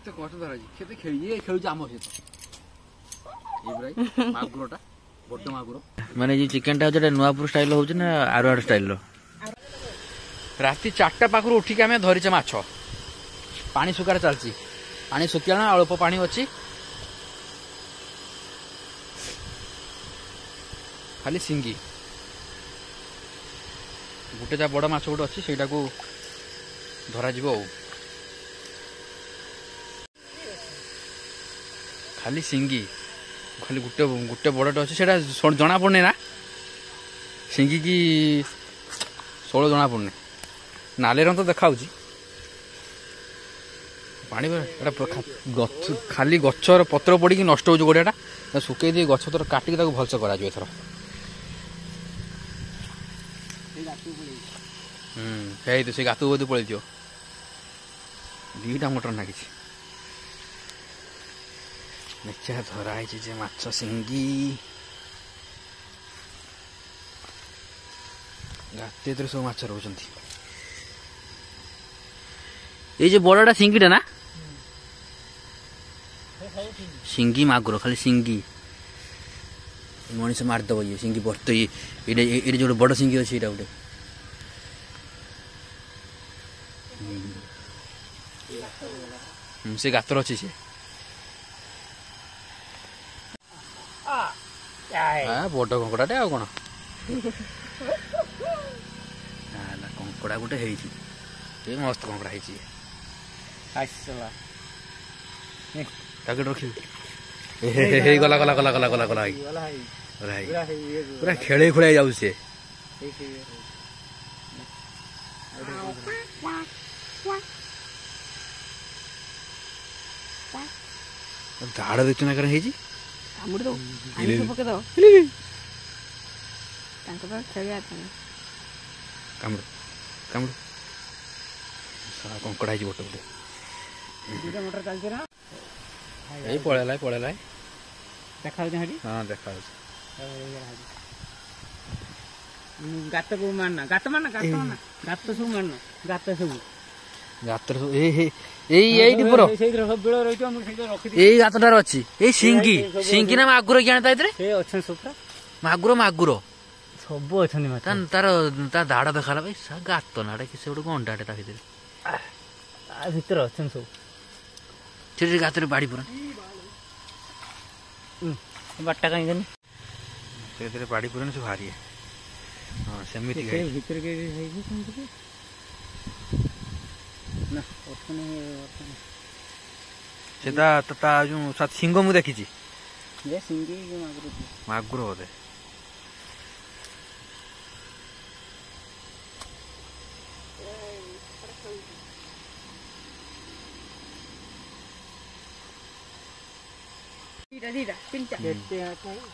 କେତେ କଷ୍ଟ ଧରାଛି କେତେ ଇଏ ଖେଳୁଛି ଆମ ସହିତ ମାଗୁରଟା ବଡ ମାଗୁର ମାନେ ଯେ ଚିକେନଟା ହଉଛି ନୂଆପୁର ଷ୍ଟାଇଲ ହଉଛି ନା ଆରଆଡ ଷ୍ଟାଇଲର। ରାତି 4ଟା ପାଖରୁ ଉଠିକି ଆମେ ଧରିଛେ ମାଛ। ପାଣି ଶୁଖାରେ ଚାଲିଛି ପାଣି ଶୁଖିଲା ଅଳ୍ପ ପାଣି ଅଛି ଖାଲି ସିଙ୍ଗି ଗୋଟେ ଯା ବଡ ମାଛ ଗୋଟେ ଅଛି ସେଇଟାକୁ ଧରାଯିବ ଆଉ ଖାଲି ସିଙ୍ଗି ଖାଲି ଗୋଟେ ଗୋଟେ ବଡଟେ ଅଛି ସେଇଟା ଜଣା ପଡୁନି ନା ସିଙ୍ଗି କି ଷୋଳ ଜଣା ପଡୁନି ନାଲିର ତ ଦେଖାଉଛି ପାଣି ଏଟା ଗଛ ଖାଲି ଗଛର ପତ୍ର ପଡିକି ନଷ୍ଟ ହଉଛି ଗୋଡିଆଟା ଶୁଖେଇ ଦେଇ ଗଛ ତର କାଟିକି ତାକୁ ଭଲସେ କରାଯିବ ଏଥର। ସେଇ ତ ସେ ଗାତକୁ ବୋଧେ ପଳେଇଥିବ ଦିଟା ମଟର ନାଗିଛି ନିଚା ଧରା ହେଇଛି ଯେ ମାଛ ସିଙ୍ଗି ଗାତରେ ସବୁ ମାଛ ରହୁଛନ୍ତି। ଏଇ ଯେ ବଡଟା ସିଙ୍ଗିଟା ନା ସିଙ୍ଗି ମାଗୁର ଖାଲି ସିଙ୍ଗି ମଣିଷ ମାରିଦବ ଇଏ ସିଙ୍ଗି ବର୍ତ୍ତ ଏଇଟା ଯୋଉଟେ ବଡ ସିଙ୍ଗି ଅଛି ଏଇଟା ଗୋଟେ ସେ ଗାତର ଅଛି ସେ ବଡ କଙ୍କଡାଟେ ଆଉ କଣ କଙ୍କଡା ଗୋଟେ ହେଇଛି ଏ ମସ୍ତ କଙ୍କଡା ହେଇଛି ତାକୁ ରଖିବୁ ହେଇ ଗଲା ଗଲା ଗଲା ଗଲା ଗଲା ଗଲା ପୁରା ଖେଳେଇ ଖୁଳେଇ ଯାଉଛି ସେ ଦାଢ ଦେଖୁଛୁ ନା ହେଇଛି କଙ୍କଡା ହେଇଛି ଗୋଟେ ଗୋଟେ ଏଇ ପଳେଇଲା ଦେଖାଯାଉଛି ହଁ ଦେଖାଯାଉଛି ଗାତକୁ ମାରନା ଗାତ ମାରନା ଗାତ ମାରନା ଗାତ ସବୁ ମାରନା ଗାତ ସବୁ ଏଇଠି ପୁର ଏଇ ଗାତଟାରେ ଅଛି ଏଇ ସିଙ୍ଗି ସିଙ୍ଗି ନା ମାଗୁର କି ଆଣେ ତା ଭିତରେ ଅଛନ୍ତି ସବୁ ମାଗୁର ମାଗୁର ସବୁ ଅଛନ୍ତି ତାର ତା ଦାଢ ଦେଖାଲା ଭାଇ ଗାତ ନାଟା କି ସେ ଗୋଟେ ଗଣ୍ଡାଟେ ତା ଭିତରେ ଭିତରେ ଅଛନ୍ତି ସବୁ ସେଠି ଗାତରେ ବାଡି ପୁରା ବାଟଟା କାହିଁକି ସେଥିରେ ବାଡି ପୁରାନି ସେ ଭାରି ହଁ ସେମିତି ଭିତରେ ସେ ତା ଯୋଉ ସିଂହ ମୁଁ ଦେଖିଛି ମାଗୁର ବୋଧେ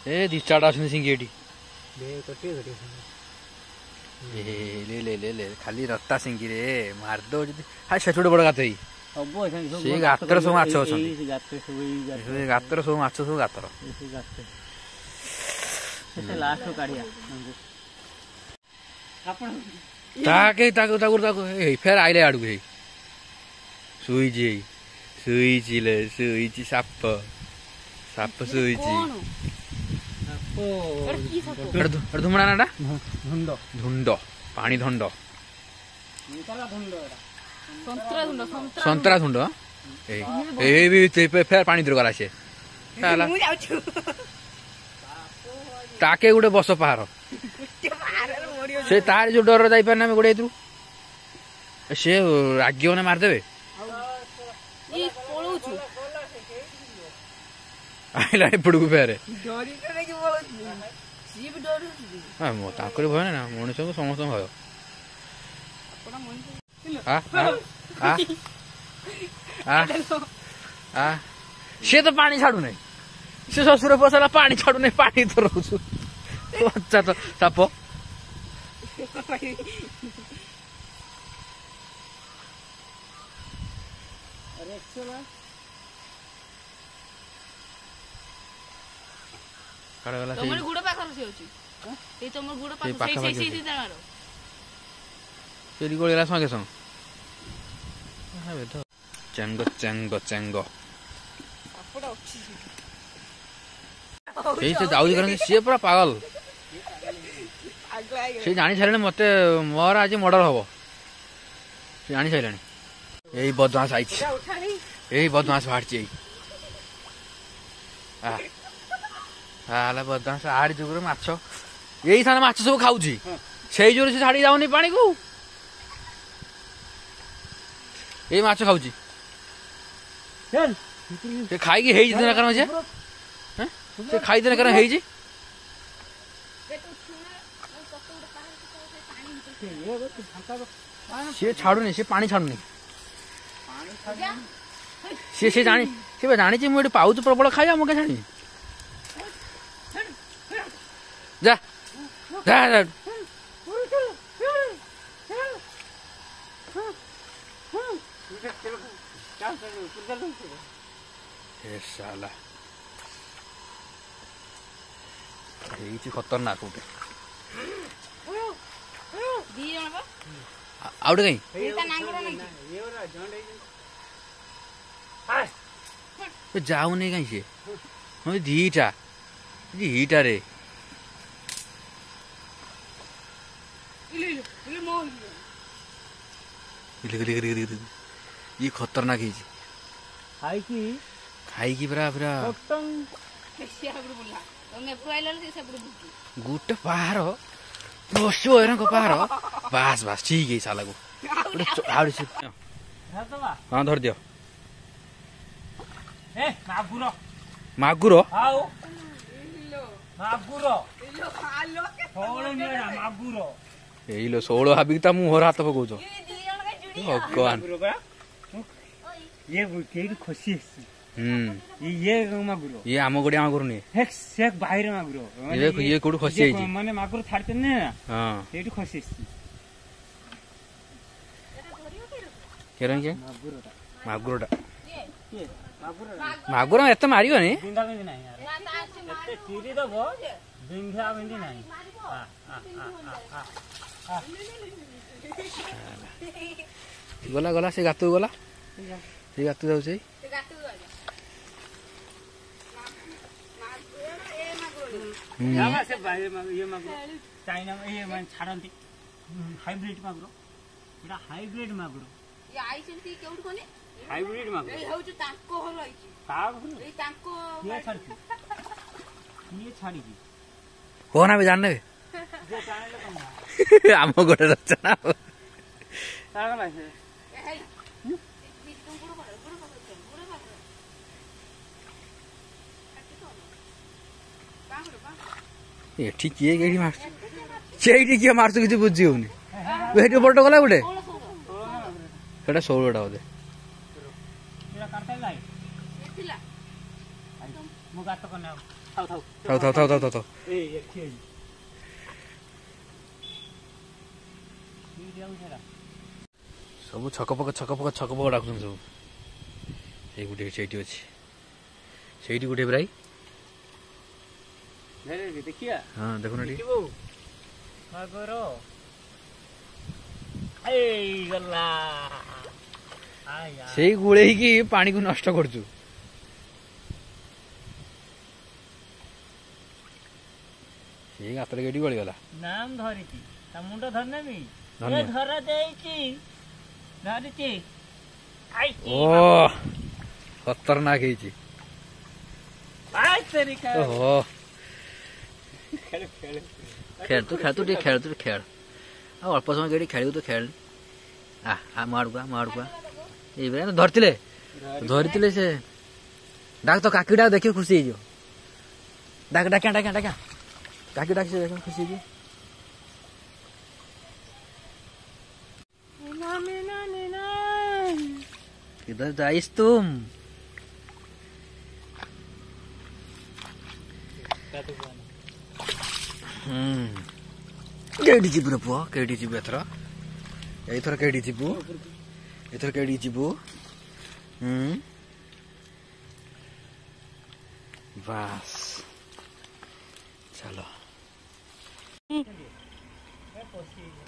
ଏ ଦି ଚାରିଟା ଅଛନ୍ତି ସିଙ୍ଗି ଏଠି ଖାଲି ରତା ସିଙ୍ଗି ରେ ମାରିଦବ ଯଦି ସେଠି ଗୋଟେ ବଡ ଗାତ ହେଇ ସେ ଗାତରେ ସବୁ ମାଛ ଅଛନ୍ତି ଗାତରେ ସବୁ ମାଛ ସବୁ ଗାତର ଫେର ଆଇଲେ ଆଡକୁ ହେଇ ଶୋଇଛି ସାପ ଶୋଇଛି ଧୁମଣା ନାଟା ଧୁଣ୍ଡ ପାଣି ଧଣ୍ଡ ସନ୍ତରା ଧୁଣ୍ଡ ଫେର ପାଣି ଦୂର ଗଲା ସେ ତାକେ ଗୋଟେ ବସ ପାହାର ସେ ତାର ଯୋଉ ଡର ଯାଇପାରେ ଆମେ ଗୋଟେ ଏଥିରୁ ସେ ରାଗିବ ନା ମାରିଦେବେ ଆଇଲା ଏପଟକୁ ଫେରେ ତାଙ୍କର ଭୟ ନା ମଣିଷକୁ ସମସ୍ତଙ୍କୁ ଭୟ ସେ ତ ପାଣି ଛାଡୁନାହିଁ ସେ ଶ୍ୱଶୁର ପଶାଲା ପାଣି ଛାଡୁନାହିଁ ପାଣି ତ ରହୁଛୁ ସାପ चेंग चेंग चेंग से जाऊँ कर सी पूरा पागल सी जानी सारे मत मोर आज मर्डर हम सी जानी सारे यही बदमाश आई यही बदमाश बाहर बदमाश आड़ जुगर माछ यही सारे माछ सब खाऊ से जोर से छाड़ी जाऊनी पानी को यही माछ खाऊ खाई है से खाई देने कारण है सी छाड़ुनी सी पानी छाड़ुनी सी जानी सी जानी मुझे पाऊच प्रबल खाई मुझे जानी जा जा जा साला खतरनाक गोटे आउट कहीं जाऊनी कहीं सी हम दीटा दीटा रे ये खतरनाक है खाई की पूरा पूरा गोटे पहाड़ पशु पहाड़ बास बास ठीक है साला को हाँ धर दियो मागुर लो 16 हाबी ता मुहर हाथ पकाउछ भगवान ये खुशी ये मागुर ये आम गोड़े मागुर नहीं से बाहर मागुर ये कोड खसी माने मागुर छाड़ते ना हां एठी खसी केरन के मागुरटा मागुर एत मारियो नहीं बिंदा बिंदी नहीं यार एते चिरी दबो बिंधा बिंदी नहीं गला गला से गातु गला से गातु जाउ छै यामा से बाहर ये मागुर चाइना में ये मन छाड़ंती हाइब्रिड मागुर एटा हाइब्रिड मागुर ये आइसंती केउठ कोने हाइब्रिड मागुर ए होउ ताको हल आइछि ताको ए ताको ये छाड़ी की कोना भी जानने जे चैनल कम आम गोटे रचना तागला से ए हे तुम गुरु एठी किए गेडी मार सेठी किए मारछ किछि बुझी होनी बेटी बड़ गला गोटे सेटा 16 टा होदे एरा करता लाई एथिला मु गात कने थाउ ए एठी सब छकपक डाकुन सब ए गुटे सेठी अछि सेठी गुटे ब्राई देखिया हां देखो ना मागुरो ए गल्ला आया सेई गुळे की पानी को नष्ट करछु सेई गातर गेडी गळी गला नाम धरिची ता मुंड धरनेमी ए धरा देइची धरिची आई ओ खतरनाक हेची आई तेरी का ओहो खेल तू खेल आ अल्प समय गेडी खेलू तो खेल आ मारुआ ए बेरा धरतिले से डाक तो काकीडा देखि खुशी हो डाक काकी डाक से देखो खुशी हो किधर जाइस तुम केडी जीबु रे पुआ केडी जीबु एथर केडी जीबु बस चलो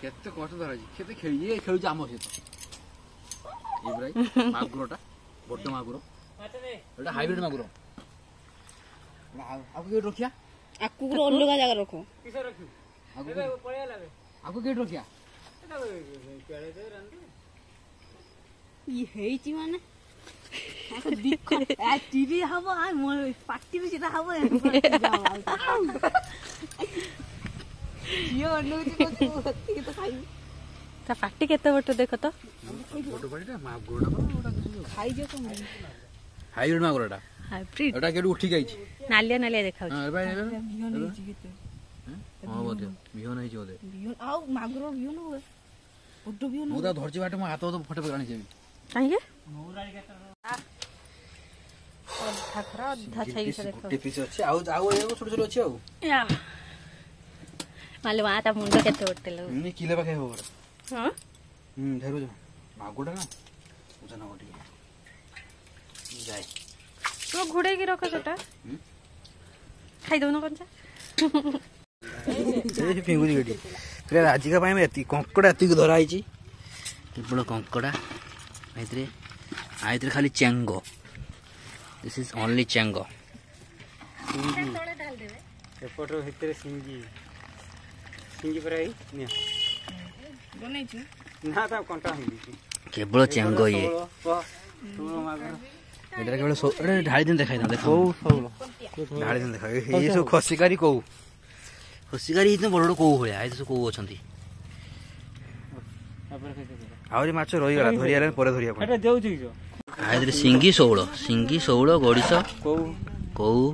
केते कष्ट धराजी केते खेली ये खेलु आम सहित ये भाई मागुरटा বড় মাগুর এটা হাইব্রিড মাগুর আକୁ କେଉଁଠି ରଖିଆ ଆକୁ ଗୋଟେ ଅଲଗା ଜାଗା ରଖ ଆକୁ କେଉଁଠି ରଖିଆ ଇଏ ହେଇଛି ମାନେ ଚିରି ହବ ପାଟି ବି ସେଟା ହବ ଝିଅ ଅନଉଛି ତ ଖାଇବି ତା ପାଟି କେତେ ବଟ ଦେଖ ତ ଖାଇଯିବ କଣ ହାଇବ୍ରିଡ ମାଗୁରଟା ହାଇବ୍ରିଡ ଏଟା କେଉଁଠି ଉଠିକି ଆଇଛି ନାଲିଆ ନାଲିଆ ଦେଖାଉଛି ହଁ ବୋଧେ ବିହନ ହେଇଛି ବୋଧେ ଆଉ ମାଗୁର ବିହନ ହୁଏ ବଡ ବିହନ ମୁଁ ତା ଧରିଛି ବାଟେ ମୋ ହାତ ଫଟୋ ପକେଇ ଆଣିଛି କାହିଁକି ଅଧା ଖରା ଅଧା ଛାଇକି ସେ ଦେଖ ଗୋଟେ ପିସ୍ ଅଛି ଆଉ ଛୋଟ ଛୋଟ ଅଛି ଆଉ ମାଲେ ମା ତା ମୁଣ୍ଡ କେତେ ବଟେ ଲୋ କିଲେ ପାଖେ ହବ ହଁ ଧରୁଛ ମାଗୁରଟା ନା ଓଜନ ହବ ଟିକେ ଯାଏ ତୁ ଘୋଡେଇକି ରଖ ସେଟା ଖାଇଦଉନ କଞ୍ଚା ଫିଙ୍ଗୁଛି ଏଠି ପୁରା ଆଜିକା ପାଇଁ ଏତିକି କଙ୍କଡ଼ା ଏତିକି ଧରା ହେଇଛି କେବଳ କଙ୍କଡ଼ା ଆଇଥିରେ ଖାଲି Chaeng this is only Chaeng ଏପଟ ଭିତରେ ସିଙ୍ଗି ପରା ବନେଇଛୁ ନା ତା କଣ୍ଟା ହେଇଯାଇଛି କେବଳ ଚେଙ୍ଗ ଇଏ ଏଇଟା କେବଳ ଢାଳି ଦିନ ଦେଖାଇ ଦେଖ ଢାଳି ଦିନ ଦେଖା ଇଏ ସବୁ ଖସିକାରି କୋଉ ଖସିକାରି ହେଇଥିବ ବଡ଼ ବଡ଼ କୋଉ ଭଳିଆ ଏଇ ସବୁ କୋଉ ଅଛନ୍ତି ଆହୁରି ମାଛ ରହିଗଲା ଧରିବା ପରେ ଧରିବା ପାଇଁ ଆଇଥିରେ ସିଙ୍ଗି ଶେଉଳ ଗଡ଼ିଶ କୋଉ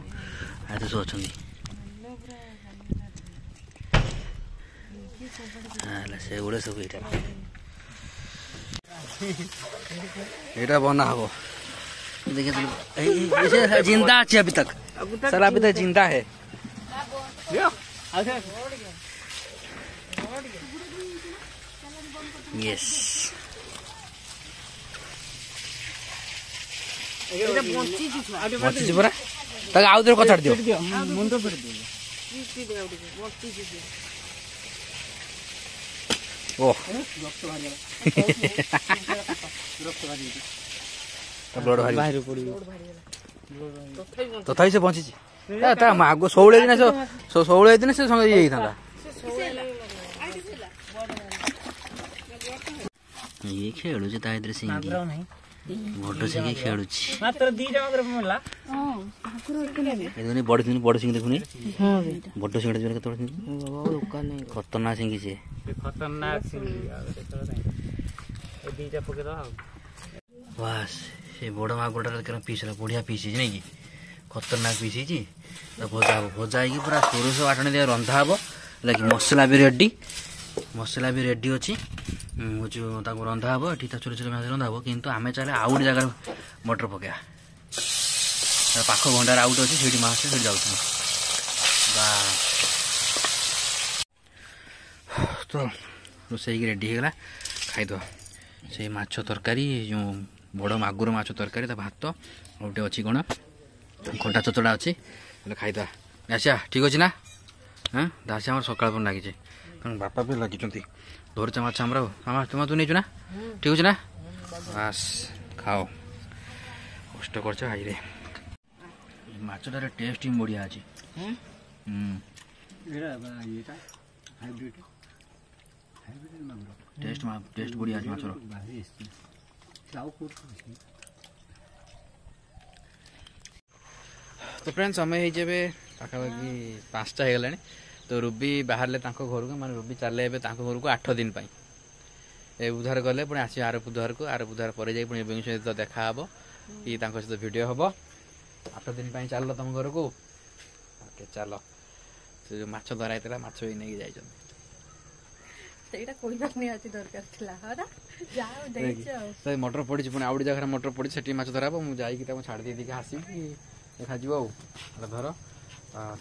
ଆଇଥିରେ ସବୁ ଅଛନ୍ତି ସେଗୁଡ଼ା ସବୁ ଏଇଟା बना हब देखिए जिंदा अच्छी अभी तक सर अभी तक जिंदा है यस बची परा तक आउ देर कछाड़ दियो मुंड फेर दियो ओ ब्लड बाहर तथापि से बंची आग शौले दिन शौले दिन से ये था ये खेलु सिंगी बड़ सिंगी खेलु बड़ सिंगी देखुनी बड़ सिंगी खतरनाक सिंगी से बास से बड़ मागुरटा पीस बढ़िया पीस नहीं कि खतरनाक पीस भजा हम भजा हो पूरा सोरस बाटण दिया रंधा हम लगे मसला भी रेडी अच्छी रंधा हम ये छोट छोट माछ रंधा हम कितु आम चाहे आउ गोटे जगह मटर पकड़ा पाख भंडार आउट अच्छी से माछ से जाऊँ तो रोसई रेडी होगा खाईद से माछ तरकारी जो बड़ मागुर माछ तरकारी भात गोटे अच्छी कौन खटा चचड़ा अच्छी खाईद दासिया ठीक अच्छे ना हाँ दासिया आम सकाल पर लगी कारण बापा भी लगी धरचा माछ आम तुम तू नहीं ना ठीक अच्छे ना बास खाओ कष्ट कर माछटार टेस्ट ही बढ़िया अच्छी टेस्ट बढ़िया अच्छी माछर तो फ्रेंड्स समय हो पाखापाखि 5टा हो गला तो रूबी बाहर घर को माने रूबी चले घर को 8 दिन ए बुधवार गले पुणी आस आर बुधवार को आर बुधवार पर पुणी सहित देखा हम कि सहित वीडियो हम 8 दिन चल तुम घर को ओके चल से जो माछ धरा होता माछ भी नहीं जाइए मटर पड़ी पुणी आउ जगह मटर पड़ी से माछ धरा मुझे छाड़ दी आसबि देखा धर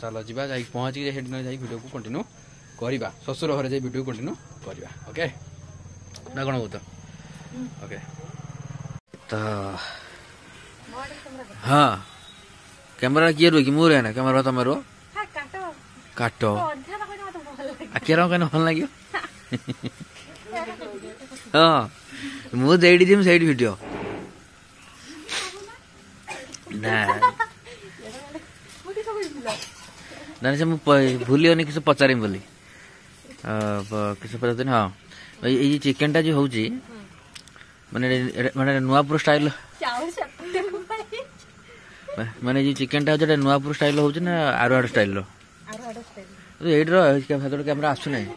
चलो जा पहुँच वीडियो को कंटिन्यू करवा शशुर घर जाए वीडियो कंटिन्यू करवा ओके ना कौन कह ओके तो हाँ कैमरा किए रुकी मुझे ना कैमरा तुम रो काट आखिर कहीं भल लगे हाँ मुझे वीडियो ନା ନା ସେ ମୁଁ ଭୁଲିବନି କିଛି ପଚାରିବି ବୋଲି କିଛି ପଚାରିନି। ହଁ ଏଇ ଚିକେନଟା ଯୋଉ ହଉଛି ମାନେ ମାନେ ନୂଆପୁର ଷ୍ଟାଇଲ ମାନେ ଯୋଉ ଚିକେନଟା ହଉଛି ଏଇଟା ନୂଆପୁର ଷ୍ଟାଇଲ ହଉଛି ନା ଆରୁଆଡ ଷ୍ଟାଇଲର? ଏଇଟିର କ୍ୟାମେରା ଆସୁନାହିଁ।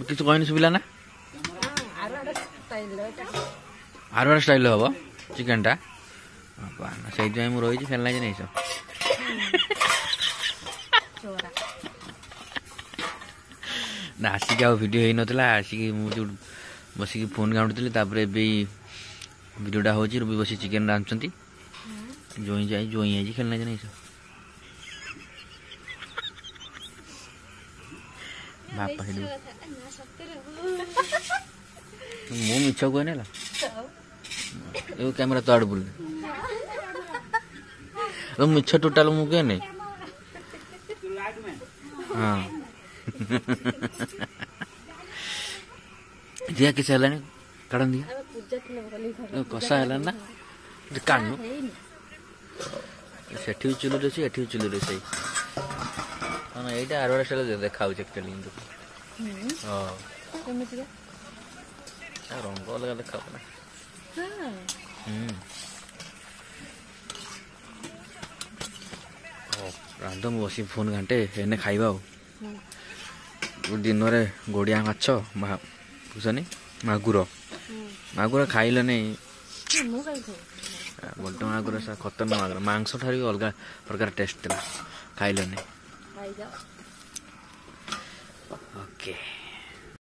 କିଛି କହିନି ଶୁଭିଲା ନା? ଆରୁଆଡ ଷ୍ଟାଇଲ ହବ ଚିକେନଟା। ସେଇଥିପାଇଁ ମୁଁ ରହିଛି ଫେଲ ଲାଗି ନେଇଛ। ନା ଆସିକି ଆଉ ଭିଡ଼ିଓ ହେଇନଥିଲା। ଆସିକି ମୁଁ ଯୋଉ ବସିକି ଫୋନ୍ ଘାଣ୍ଟୁଥିଲି ତାପରେ ଏବେ ଭିଡ଼ିଓଟା ହେଉଛି ରୁବି ବସି ଚିକେନ ରାନ୍ଧୁଛନ୍ତି। ଜୋଇଁ ଯାଇଛି ଖେଳ ନାହିଁ ନେଇଛ ବାପା ସେଠି ମୁଁ ମିଛ କୁହେନି ହେଲା। ଏ କ୍ୟାମେରା ତ ଆଡେ ବୁଲ ମିଛ ଟୋଟାଲ ମୁଁ କୁହେନି। ହଁ ଦିଆ କିଛି ହେଲାନି କାଢ ଦିଆ କଷା ହେଲାନି ନା କାଢୁ ସେଠି ବି ଚୁଲି ରୋଷେଇ ଏଠି ବି ଚୁଲି ରୋଷେଇ। ହଁ ଏଇଟା ଆରୁଆଡ ଷ୍ଟାଇଲ ଦେଖାଉଛି ଆକ୍ଚୁଆଲି କିନ୍ତୁ ହଁ ରଙ୍ଗ ଅଲଗା ଦେଖାଉଛି ନା। ରାନ୍ଧ ମୁଁ ବସି ଫୋନ୍ ଘାଣ୍ଟେ ଏନେ ଖାଇବା ଆଉ। ଦିନରେ ଗୋଡ଼ିଆ ମାଛ ବୁଝନି ମାଗୁର ଖାଇଲନି। ବଡ଼ ମାଗୁର ଖତରନାକ ମାଗୁର ମାଂସ ଠାରୁ ବି ଅଲଗା ପ୍ରକାର ଟେଷ୍ଟ ଥିଲା ଖାଇଲନି। ଓକେ।